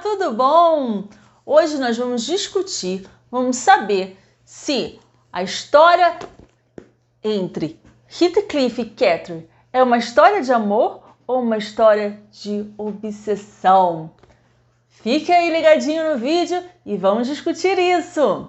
tudo bom? Hoje nós vamos discutir, vamos saber se a história entre Heathcliff e Catherine é uma história de amor ou uma história de obsessão. Fique aí ligadinho no vídeo e vamos discutir isso!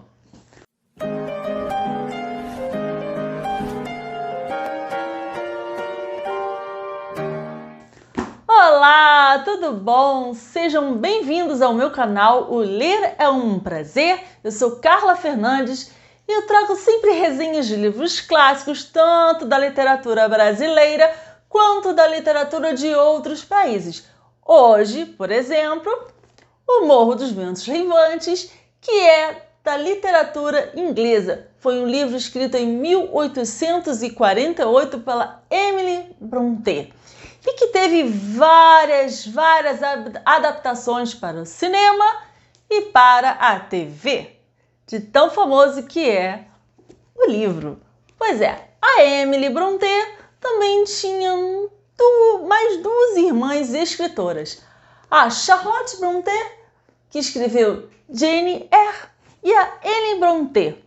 Olá, tudo bom? Sejam bem-vindos ao meu canal, o Ler é um Prazer. Eu sou Carla Fernandes e eu trago sempre resenhas de livros clássicos, tanto da literatura brasileira quanto da literatura de outros países. Hoje, por exemplo, O Morro dos Ventos Uivantes, que é da literatura inglesa. Foi um livro escrito em 1848 pela Emily Brontë e que teve várias adaptações para o cinema e para a TV, de tão famoso que é o livro. Pois é, a Emily Brontë também tinha mais duas irmãs escritoras, a Charlotte Brontë, que escreveu Jane Eyre, e a Anne Brontë,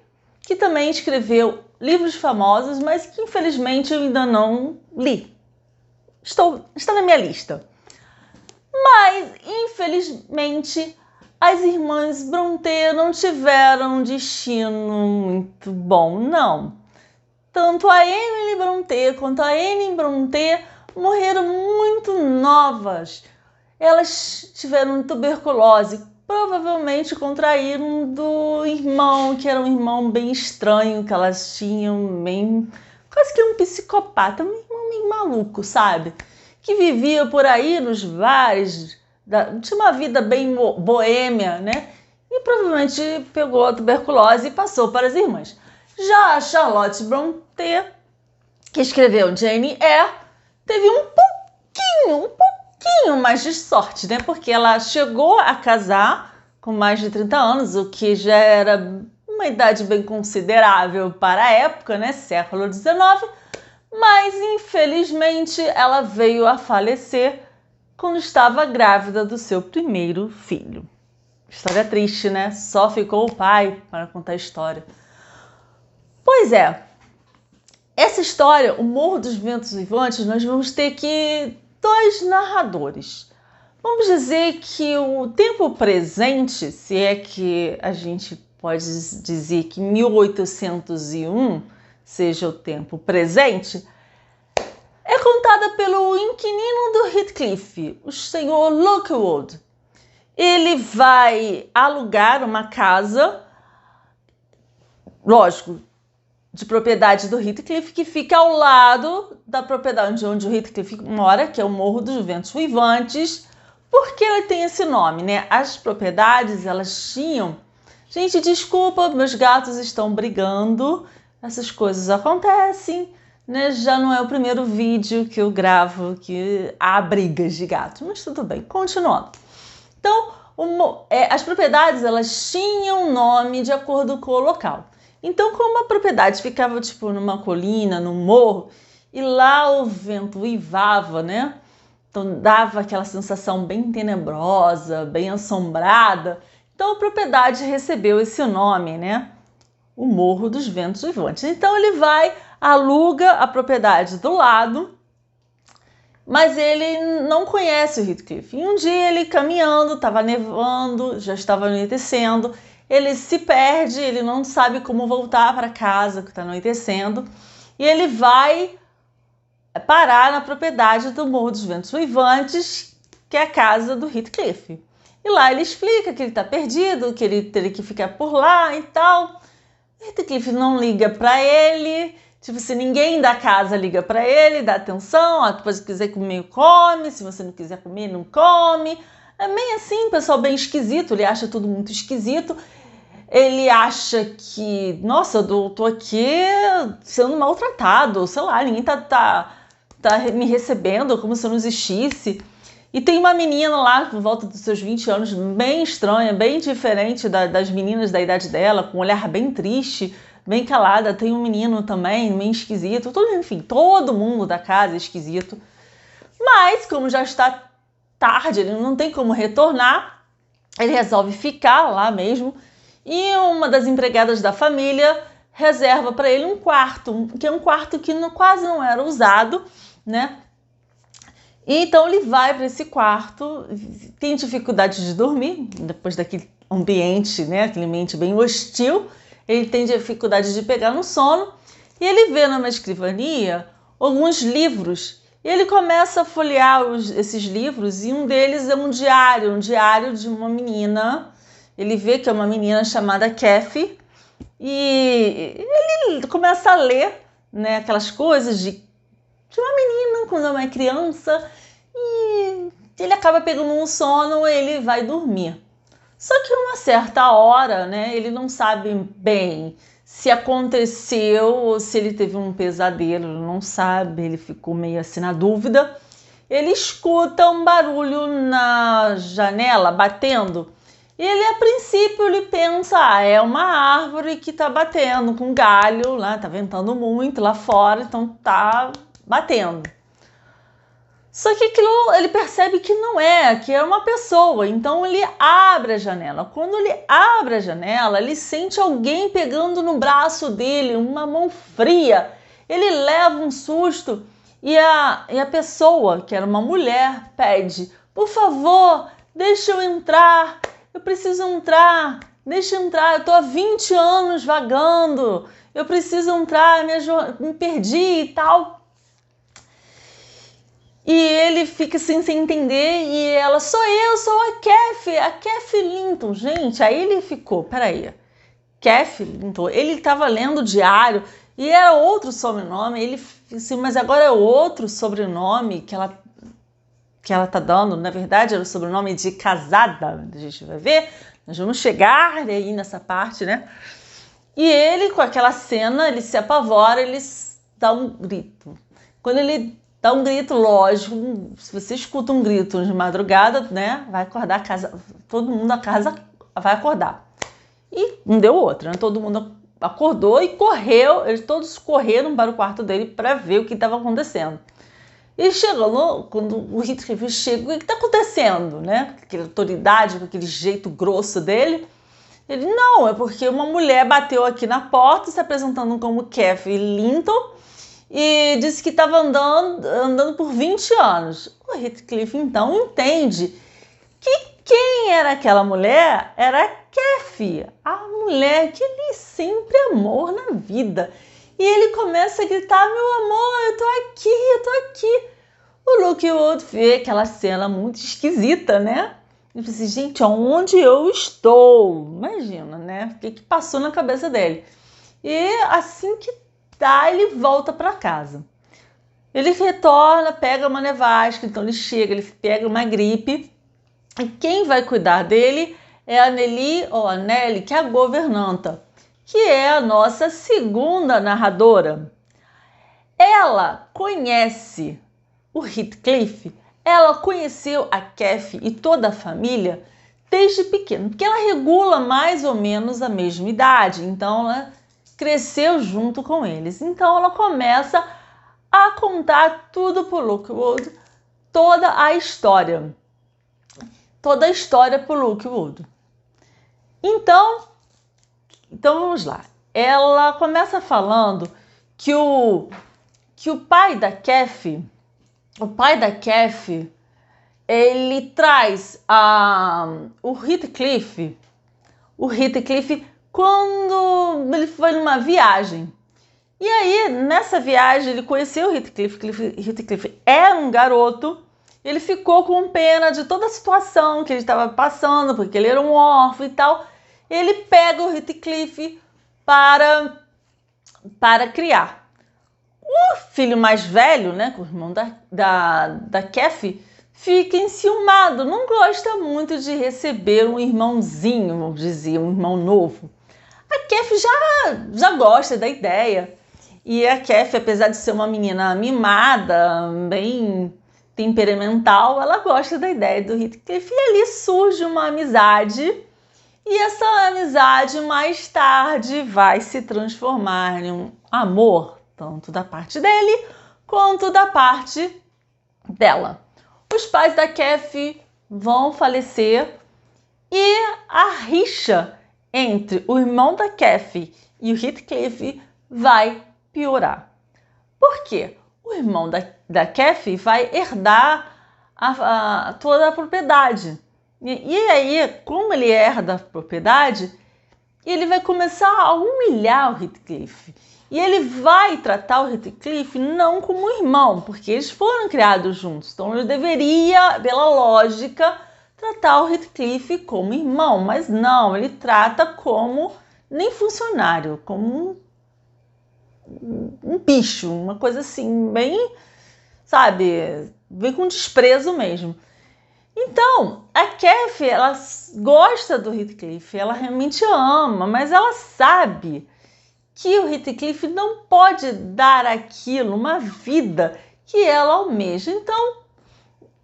que também escreveu livros famosos, mas que infelizmente eu ainda não li. Está na minha lista. Mas, infelizmente, as irmãs Brontë não tiveram um destino muito bom, não. Tanto a Emily Brontë quanto a Anne Brontë morreram muito novas. Elas tiveram tuberculose, provavelmente contraíram do irmão, que era um irmão bem estranho, que elas tinham bem... quase que um psicopata, um irmão meio maluco, sabe? Que vivia por aí nos bares, tinha uma vida bem boêmia, né? E provavelmente pegou a tuberculose e passou para as irmãs. Já a Charlotte Brontë, que escreveu Jane Eyre, teve um pouquinho mais de sorte, né? Porque ela chegou a casar com mais de 30 anos, o que já era uma idade bem considerável para a época, né? Século XIX, mas infelizmente ela veio a falecer quando estava grávida do seu primeiro filho. História triste, né? Só ficou o pai para contar a história. Pois é, essa história, O Morro dos Ventos Uivantes, nós vamos ter aqui dois narradores. Vamos dizer que o tempo presente, se é que a gente pode dizer que 1801 seja o tempo presente, é contada pelo inquilino do Heathcliff, o senhor Lockwood. Ele vai alugar uma casa, lógico, de propriedade do Heathcliff, que fica ao lado da propriedade onde o Heathcliff mora, que é o Morro dos Ventos Uivantes. Por que ele tem esse nome, né? As propriedades, elas tinham... Gente, desculpa, meus gatos estão brigando, essas coisas acontecem, né? Já não é o primeiro vídeo que eu gravo que há brigas de gatos, mas tudo bem, continuando. Então, as propriedades, elas tinham nome de acordo com o local. Então, como a propriedade ficava tipo numa colina, num morro, e lá o vento uivava, né? Então dava aquela sensação bem tenebrosa, bem assombrada. Então a propriedade recebeu esse nome, né? O Morro dos Ventos Uivantes. Então ele aluga a propriedade do lado, mas ele não conhece o Heathcliff. E um dia ele caminhando, estava nevando, já estava anoitecendo, ele se perde, ele não sabe como voltar para casa, que está anoitecendo, e ele vai parar na propriedade do Morro dos Ventos Uivantes, que é a casa do Heathcliff. E lá ele explica que ele está perdido, que ele teria que ficar por lá e tal. O Heathcliff não liga para ele, tipo, se ninguém da casa liga para ele, dá atenção, depois se quiser comer, come, se você não quiser comer, não come. É meio assim, pessoal, bem esquisito, ele acha tudo muito esquisito. Ele acha que, nossa, eu tô aqui sendo maltratado, sei lá, ninguém tá me recebendo como se eu não existisse. E tem uma menina lá, por volta dos seus 20 anos, bem estranha, bem diferente das meninas da idade dela, com um olhar bem triste, bem calada. Tem um menino também, meio esquisito. Enfim, todo mundo da casa é esquisito. Mas, como já está tarde, ele não tem como retornar, ele resolve ficar lá mesmo e uma das empregadas da família reserva para ele um quarto, que é um quarto que quase não era usado, né? Então ele vai para esse quarto, tem dificuldade de dormir, depois daquele ambiente, né? Aquele ambiente bem hostil, ele tem dificuldade de pegar no sono e ele vê numa escrivania alguns livros. E ele começa a folhear esses livros e um deles é um diário de uma menina. Ele vê que é uma menina chamada Kathy e ele começa a ler, né, aquelas coisas de uma menina quando é uma criança e ele acaba pegando um sono e ele vai dormir. Só que uma certa hora, né, ele não sabe bem se aconteceu ou se ele teve um pesadelo, ele não sabe, ele ficou meio assim na dúvida. Ele escuta um barulho na janela batendo e ele, a princípio, ele pensa, é uma árvore que tá batendo com galho, lá tá ventando muito lá fora, então tá batendo. Só que aquilo ele percebe que não é, que é uma pessoa. Então ele abre a janela. Quando ele abre a janela, ele sente alguém pegando no braço dele, uma mão fria. Ele leva um susto e a pessoa, que era uma mulher, pede: por favor, deixa eu entrar. Eu preciso entrar. Deixa eu entrar. Eu estou há 20 anos vagando. Eu preciso entrar, me perdi e tal. E ele fica assim, sem entender, e ela, sou a Kathy Linton. Gente, aí ele ficou, peraí, Kathy Linton, ele estava lendo o diário, e era outro sobrenome, ele disse, mas agora é outro sobrenome que ela tá dando, na verdade era o sobrenome de casada, a gente vai ver, nós vamos chegar aí nessa parte, né? E ele, com aquela cena, ele se apavora, ele dá um grito. Quando ele dá um grito, lógico, se você escuta um grito de madrugada, né, vai acordar a casa, todo mundo da casa vai acordar. E não deu outra, né? Todo mundo acordou e correu, eles todos correram para o quarto dele para ver o que estava acontecendo. E chegou, quando o Heathcliff chega, o que está acontecendo, né? Aquela autoridade, com aquele jeito grosso dele. Ele, não, é porque uma mulher bateu aqui na porta, se apresentando como Kathy Linton, e disse que estava andando por 20 anos. O Heathcliff, então, entende que quem era aquela mulher era a Kathy, a mulher que ele sempre amou na vida. E ele começa a gritar, meu amor, eu tô aqui. O Lookwood vê aquela cena muito esquisita, né? Ele pensa, gente, onde eu estou? Imagina, né? O que passou na cabeça dele? E assim que ele volta para casa. Ele retorna, pega uma nevasca, então ele chega, ele pega uma gripe. E quem vai cuidar dele é a Nelly, ou a Nelly, que é a governanta, que é a nossa segunda narradora. Ela conhece o Heathcliff, ela conheceu a Kathy e toda a família desde pequeno, porque ela regula mais ou menos a mesma idade, então ela cresceu junto com eles. Então ela começa a contar tudo para o Lookwood, toda a história para o Lookwood. Então vamos lá. Ela começa falando que o pai da Kathy, ele traz o Heathcliff quando ele foi numa viagem. E aí, nessa viagem, ele conheceu o Heathcliff. Heathcliff era um garoto. Ele ficou com pena de toda a situação que ele estava passando, porque ele era um órfão e tal. Ele pega o Heathcliff para criar. O filho mais velho, né, o irmão da Kathy, fica enciumado, não gosta muito de receber um irmãozinho, vamos dizer, um irmão novo. A Kathy já gosta da ideia. E a Kathy, apesar de ser uma menina mimada, bem temperamental, ela gosta da ideia do Heathcliff. E ali surge uma amizade. E essa amizade, mais tarde, vai se transformar em um amor, tanto da parte dele, quanto da parte dela. Os pais da Kathy vão falecer E a rixa entre o irmão da Kathy e o Heathcliff vai piorar. Por quê? O irmão da Kathy vai herdar toda a propriedade. E aí, como ele herda a propriedade, ele vai começar a humilhar o Heathcliff. E ele vai tratar o Heathcliff não como irmão, porque eles foram criados juntos. Então ele deveria, pela lógica, tratar o Heathcliff como irmão. Mas não, ele trata como nem funcionário, como um bicho, uma coisa assim, bem, sabe, bem com desprezo mesmo. Então, a Kathy, ela gosta do Heathcliff, ela realmente ama, mas ela sabe que o Heathcliff não pode dar aquilo, uma vida que ela almeja. Então,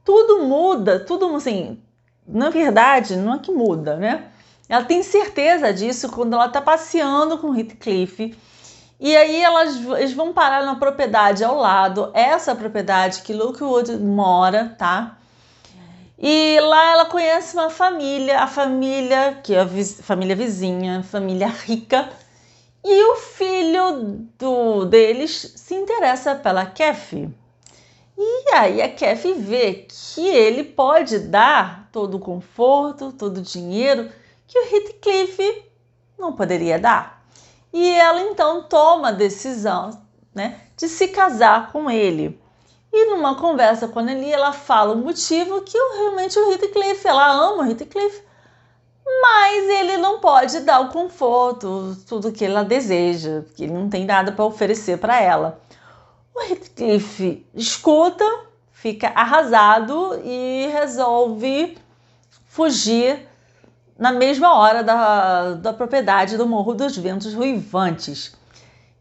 tudo muda, tudo assim, na verdade, não é que muda, né? Ela tem certeza disso quando ela está passeando com o Heathcliff. E aí eles vão parar na propriedade ao lado, essa propriedade que Rookwood mora, tá? E lá ela conhece uma família, a família que é a família vizinha, família rica, e o filho deles se interessa pela Kathy. E aí a Kathy vê que ele pode dar todo o conforto, todo o dinheiro que o Heathcliff não poderia dar. E ela então toma a decisão, né, de se casar com ele. E numa conversa com ele, ela fala o motivo que realmente o Heathcliff, ela ama o Heathcliff, mas ele não pode dar o conforto, tudo que ela deseja, porque ele não tem nada para oferecer para ela. O Heathcliff escuta, fica arrasado e resolve fugir na mesma hora da propriedade do Morro dos Ventos Ruivantes.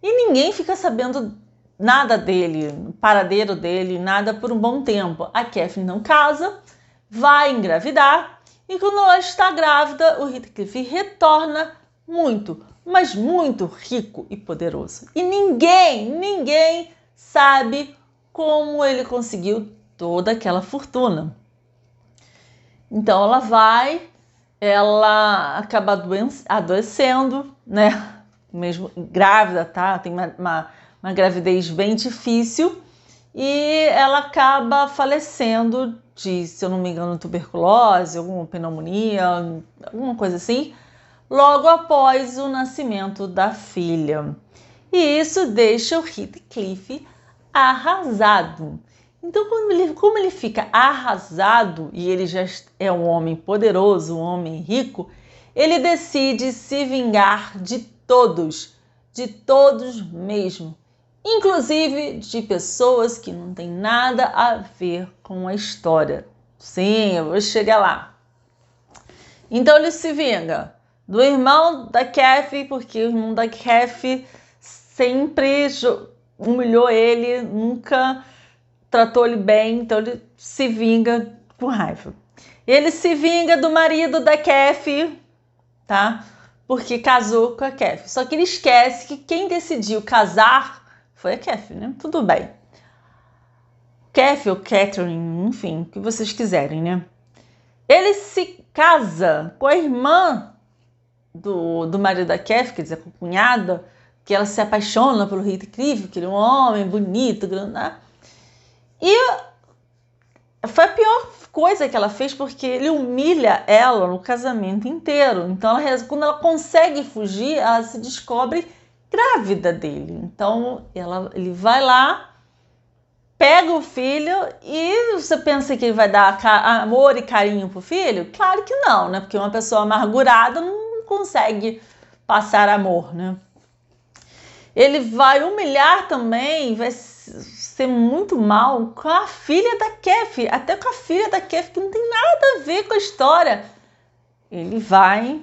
E ninguém fica sabendo nada dele, paradeiro dele, nada por um bom tempo. A Kathy não casa, vai engravidar e quando ela está grávida, o Heathcliff retorna muito, mas muito rico e poderoso. E ninguém sabe como ele conseguiu toda aquela fortuna. Então ela acaba adoecendo, né? Mesmo grávida, tá? Tem uma gravidez bem difícil e ela acaba falecendo de, se eu não me engano, tuberculose, alguma pneumonia, alguma coisa assim, logo após o nascimento da filha. E isso deixa o Heathcliff arrasado. Então, como ele fica arrasado e ele já é um homem poderoso, um homem rico, ele decide se vingar de todos mesmo, inclusive de pessoas que não têm nada a ver com a história. Sim, eu vou chegar lá. Então ele se vinga do irmão da Kathy, porque o irmão da Kathy sempre humilhou ele, nunca tratou ele bem, então ele se vinga com raiva. Ele se vinga do marido da Kathy, tá? Porque casou com a Kathy. Só que ele esquece que quem decidiu casar foi a Kathy, né? Tudo bem. Kathy ou Catherine, enfim, o que vocês quiserem, né? Ele se casa com a irmã do marido da Kathy, quer dizer, com a cunhada, que ela se apaixona pelo Heathcliff, que ele é um homem bonito, grande, né? E foi a pior coisa que ela fez, porque ele humilha ela no casamento inteiro. Então, quando ela consegue fugir, ela se descobre grávida dele. Então, ele vai lá, pega o filho e você pensa que ele vai dar amor e carinho pro filho? Claro que não, né? Porque uma pessoa amargurada não consegue passar amor, né? Ele vai humilhar também, vai ser muito mal com a filha da Kathy, até com a filha da Kathy, que não tem nada a ver com a história. Ele vai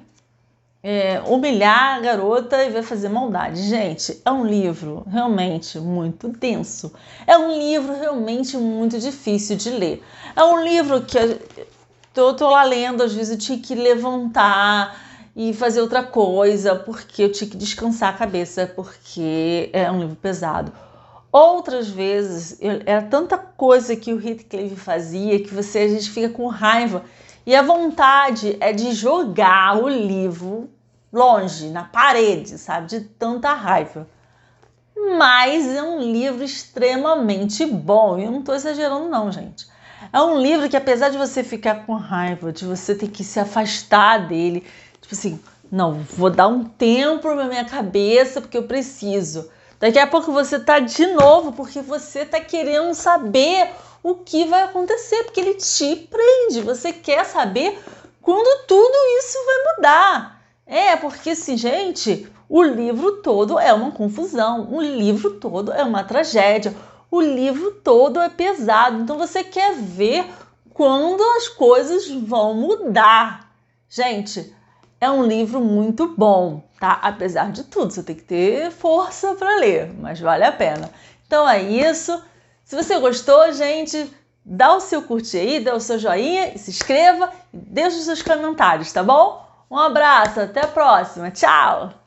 humilhar a garota e vai fazer maldade. Gente, é um livro realmente muito denso. É um livro realmente muito difícil de ler. É um livro que eu tô lá lendo, às vezes eu tinha que levantar e fazer outra coisa, porque eu tinha que descansar a cabeça, porque é um livro pesado. Outras vezes, era tanta coisa que o Heathcliff fazia que você às vezes fica com raiva E a vontade é de jogar o livro longe, na parede, sabe? De tanta raiva. Mas é um livro extremamente bom. E eu não estou exagerando não, gente. É um livro que, apesar de você ficar com raiva, de você ter que se afastar dele, tipo assim, não, vou dar um tempo na minha cabeça porque eu preciso. Daqui a pouco você tá de novo porque você tá querendo saber o que vai acontecer, porque ele te prende. Você quer saber quando tudo isso vai mudar. Porque assim, gente, o livro todo é uma confusão, o livro todo é uma tragédia, o livro todo é pesado. Então você quer ver quando as coisas vão mudar. Gente, é um livro muito bom, tá? Apesar de tudo, você tem que ter força para ler, mas vale a pena. Então é isso. Se você gostou, gente, dá o seu curtir aí, dá o seu joinha, se inscreva e deixe os seus comentários, tá bom? Um abraço, até a próxima. Tchau!